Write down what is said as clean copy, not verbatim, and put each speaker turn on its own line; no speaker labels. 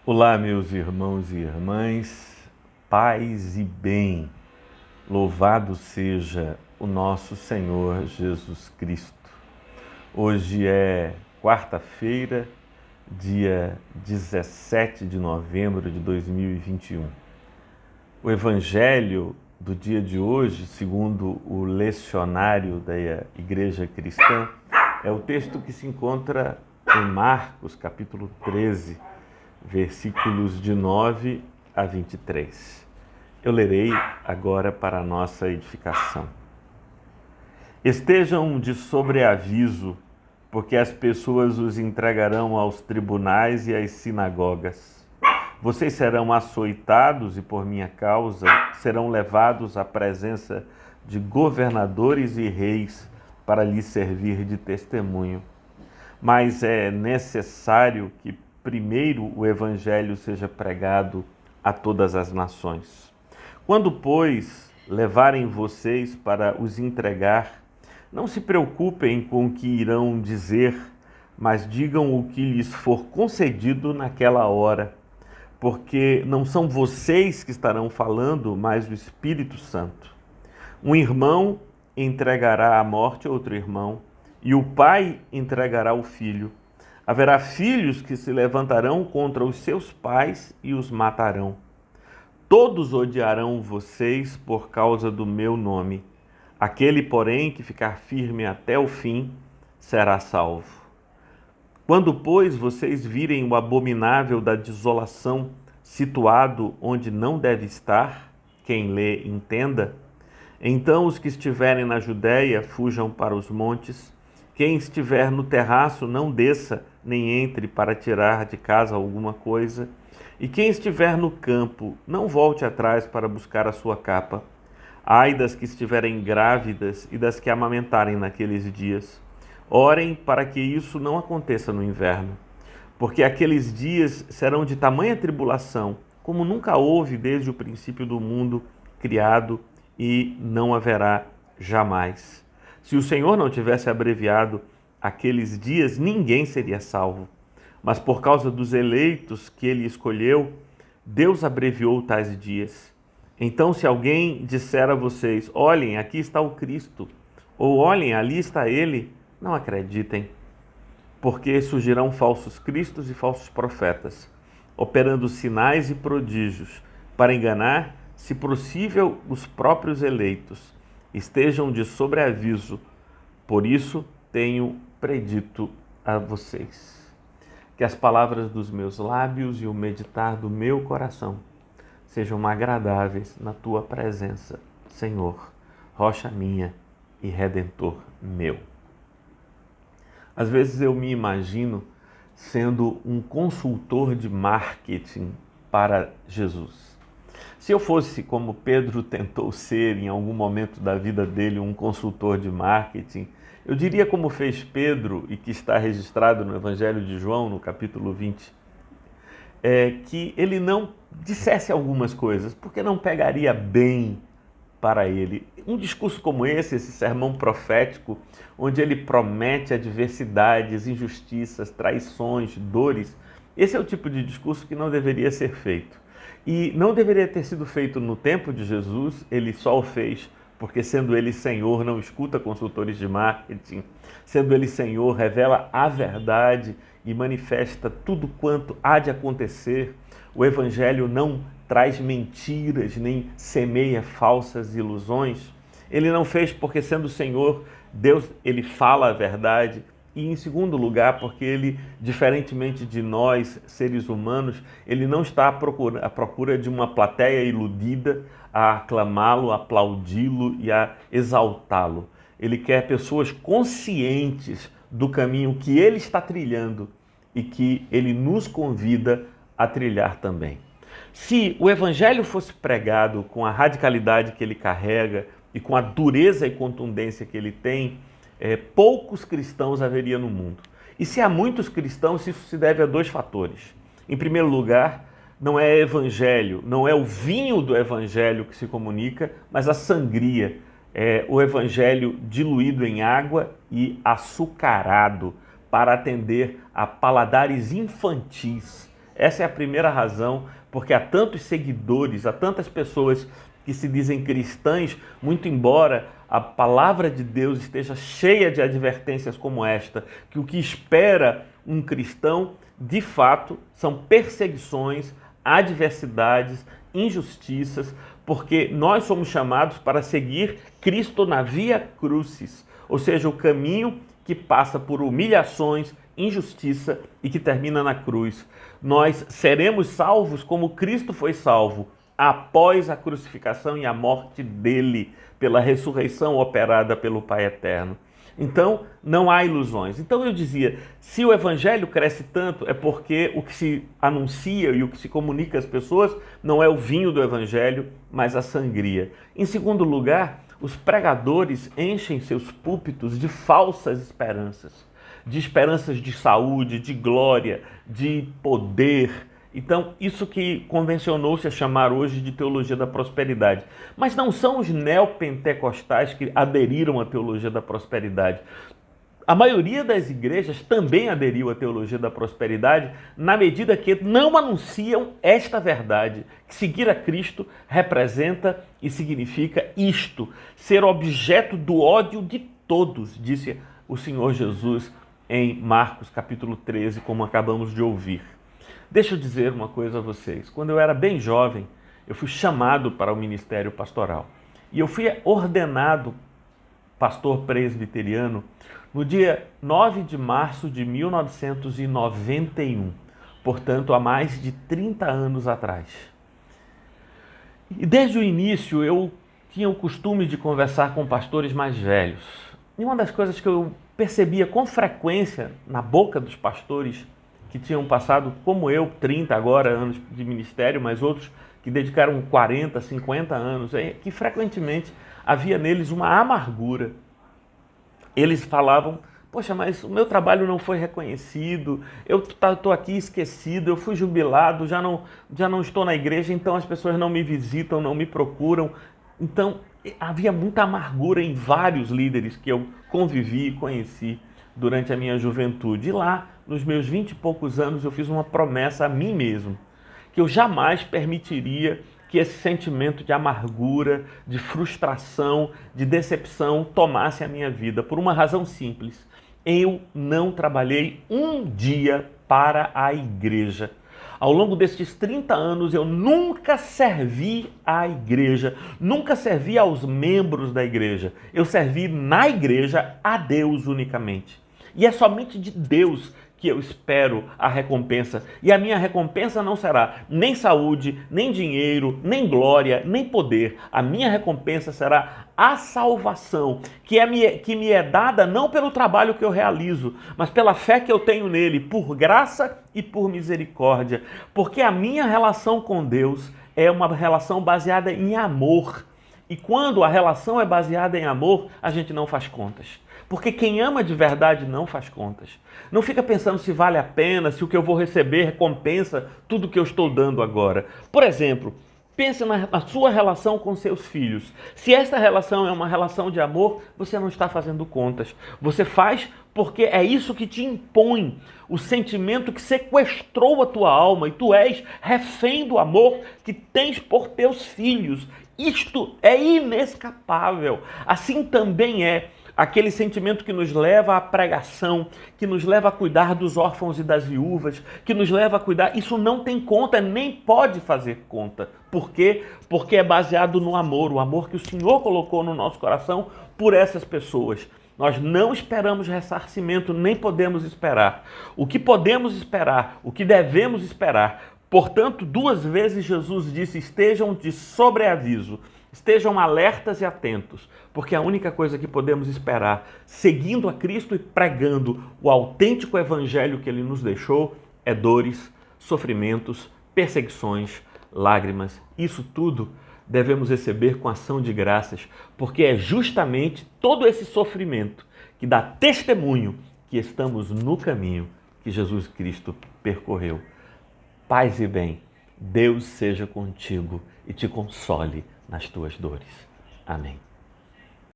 Olá, meus irmãos e irmãs, paz e bem, louvado seja o nosso Senhor Jesus Cristo. Hoje é quarta-feira, dia 17 de novembro de 2021. O Evangelho do dia de hoje, segundo o lecionário da Igreja Cristã, é o texto que se encontra em Marcos, capítulo 13, versículos de 9 a 23. Eu lerei agora para a nossa edificação. Estejam de sobreaviso, porque as pessoas os entregarão aos tribunais e às sinagogas. Vocês serão açoitados e, por minha causa, serão levados à presença de governadores e reis para lhes servir de testemunho. Mas é necessário que primeiro o Evangelho seja pregado a todas as nações. Quando, pois, levarem vocês para os entregar, não se preocupem com o que irão dizer, mas digam o que lhes for concedido naquela hora, porque não são vocês que estarão falando, mas o Espírito Santo. Um irmão entregará à morte outro irmão, e o pai entregará o filho. Haverá filhos que se levantarão contra os seus pais e os matarão. Todos odiarão vocês por causa do meu nome. Aquele, porém, que ficar firme até o fim, será salvo. Quando, pois, vocês virem o abominável da desolação situado onde não deve estar, quem lê, entenda, então os que estiverem na Judéia fujam para os montes. Quem estiver no terraço não desça, nem entre para tirar de casa alguma coisa. E quem estiver no campo, não volte atrás para buscar a sua capa. Ai das que estiverem grávidas e das que amamentarem naqueles dias. Orem para que isso não aconteça no inverno, porque aqueles dias serão de tamanha tribulação, como nunca houve desde o princípio do mundo criado, e não haverá jamais. Se o Senhor não tivesse abreviado aqueles dias, ninguém seria salvo. Mas por causa dos eleitos que ele escolheu, Deus abreviou tais dias. Então, se alguém disser a vocês, olhem, aqui está o Cristo, ou olhem, ali está ele, não acreditem, porque surgirão falsos cristos e falsos profetas, operando sinais e prodígios, para enganar, se possível, os próprios eleitos. Estejam de sobreaviso, por isso tenho predito a vocês. Que as palavras dos meus lábios e o meditar do meu coração sejam agradáveis na tua presença, Senhor, rocha minha e redentor meu. Às vezes eu me imagino sendo um consultor de marketing para Jesus. Se eu fosse, como Pedro tentou ser em algum momento da vida dele, um consultor de marketing, eu diria como fez Pedro, e que está registrado no Evangelho de João, no capítulo 20, que ele não dissesse algumas coisas, porque não pegaria bem para ele. Um discurso como esse sermão profético, onde ele promete adversidades, injustiças, traições, dores, esse é o tipo de discurso que não deveria ser feito. E não deveria ter sido feito no tempo de Jesus, ele só o fez porque, sendo ele Senhor, não escuta consultores de marketing, sendo ele Senhor, revela a verdade e manifesta tudo quanto há de acontecer. O Evangelho não traz mentiras, nem semeia falsas ilusões. Ele não fez porque, sendo Senhor, Deus, ele fala a verdade. E, em segundo lugar, porque ele, diferentemente de nós, seres humanos, ele não está à procura de uma plateia iludida a aclamá-lo, a aplaudi-lo e a exaltá-lo. Ele quer pessoas conscientes do caminho que ele está trilhando e que ele nos convida a trilhar também. Se o Evangelho fosse pregado com a radicalidade que ele carrega e com a dureza e contundência que ele tem, poucos cristãos haveria no mundo. E se há muitos cristãos, isso se deve a dois fatores. Em primeiro lugar, não é evangelho, não é o vinho do evangelho que se comunica, mas a sangria, é o evangelho diluído em água e açucarado para atender a paladares infantis. Essa é a primeira razão, porque há tantos seguidores, há tantas pessoas que se dizem cristãs, muito embora a palavra de Deus esteja cheia de advertências como esta, que o que espera um cristão, de fato, são perseguições, adversidades, injustiças, porque nós somos chamados para seguir Cristo na via crucis, ou seja, o caminho que passa por humilhações, injustiça e que termina na cruz. Nós seremos salvos como Cristo foi salvo, após a crucificação e a morte dele, pela ressurreição operada pelo Pai Eterno. Então, não há ilusões. Então eu dizia, se o evangelho cresce tanto, é porque o que se anuncia e o que se comunica às pessoas não é o vinho do evangelho, mas a sangria. Em segundo lugar, os pregadores enchem seus púlpitos de falsas esperanças, de esperanças de saúde, de glória, de poder. Então, isso que convencionou-se a chamar hoje de teologia da prosperidade. Mas não são os neopentecostais que aderiram à teologia da prosperidade. A maioria das igrejas também aderiu à teologia da prosperidade na medida que não anunciam esta verdade, que seguir a Cristo representa e significa isto, ser objeto do ódio de todos, disse o Senhor Jesus em Marcos capítulo 13, como acabamos de ouvir. Deixa eu dizer uma coisa a vocês. Quando eu era bem jovem, eu fui chamado para o ministério pastoral. E eu fui ordenado pastor presbiteriano no dia 9 de março de 1991. Portanto, há mais de 30 anos atrás. E desde o início eu tinha o costume de conversar com pastores mais velhos. E uma das coisas que eu percebia com frequência na boca dos pastores que tinham passado, como eu, 30 agora anos de ministério, mas outros que dedicaram 40, 50 anos, que frequentemente havia neles uma amargura. Eles falavam, poxa, mas o meu trabalho não foi reconhecido, eu estou aqui esquecido, eu fui jubilado, já não estou na igreja, então as pessoas não me visitam, não me procuram. Então, havia muita amargura em vários líderes que eu convivi e conheci durante a minha juventude. E lá, nos meus 20 e poucos anos, eu fiz uma promessa a mim mesmo, que eu jamais permitiria que esse sentimento de amargura, de frustração, de decepção tomasse a minha vida, por uma razão simples. Eu não trabalhei um dia para a igreja. Ao longo destes 30 anos, eu nunca servi à igreja, nunca servi aos membros da igreja. Eu servi na igreja a Deus unicamente. E é somente de Deus que eu espero a recompensa. E a minha recompensa não será nem saúde, nem dinheiro, nem glória, nem poder. A minha recompensa será a salvação, que me é dada não pelo trabalho que eu realizo, mas pela fé que eu tenho nele, por graça e por misericórdia. Porque a minha relação com Deus é uma relação baseada em amor. E quando a relação é baseada em amor, a gente não faz contas. Porque quem ama de verdade não faz contas. Não fica pensando se vale a pena, se o que eu vou receber compensa tudo que eu estou dando agora. Por exemplo, pense na sua relação com seus filhos. Se esta relação é uma relação de amor, você não está fazendo contas. Você faz porque é isso que te impõe, o sentimento que sequestrou a tua alma e tu és refém do amor que tens por teus filhos. Isto é inescapável. Assim também é aquele sentimento que nos leva à pregação, que nos leva a cuidar dos órfãos e das viúvas, que nos leva a cuidar. Isso não tem conta, nem pode fazer conta. Por quê? Porque é baseado no amor, o amor que o Senhor colocou no nosso coração por essas pessoas. Nós não esperamos ressarcimento, nem podemos esperar. O que podemos esperar, o que devemos esperar. Portanto, 2 vezes Jesus disse, estejam de sobreaviso, estejam alertas e atentos, porque a única coisa que podemos esperar, seguindo a Cristo e pregando o autêntico evangelho que Ele nos deixou, é dores, sofrimentos, perseguições, lágrimas. Isso tudo devemos receber com ação de graças, porque é justamente todo esse sofrimento que dá testemunho que estamos no caminho que Jesus Cristo percorreu. Paz e bem, Deus seja contigo e te console nas tuas dores. Amém.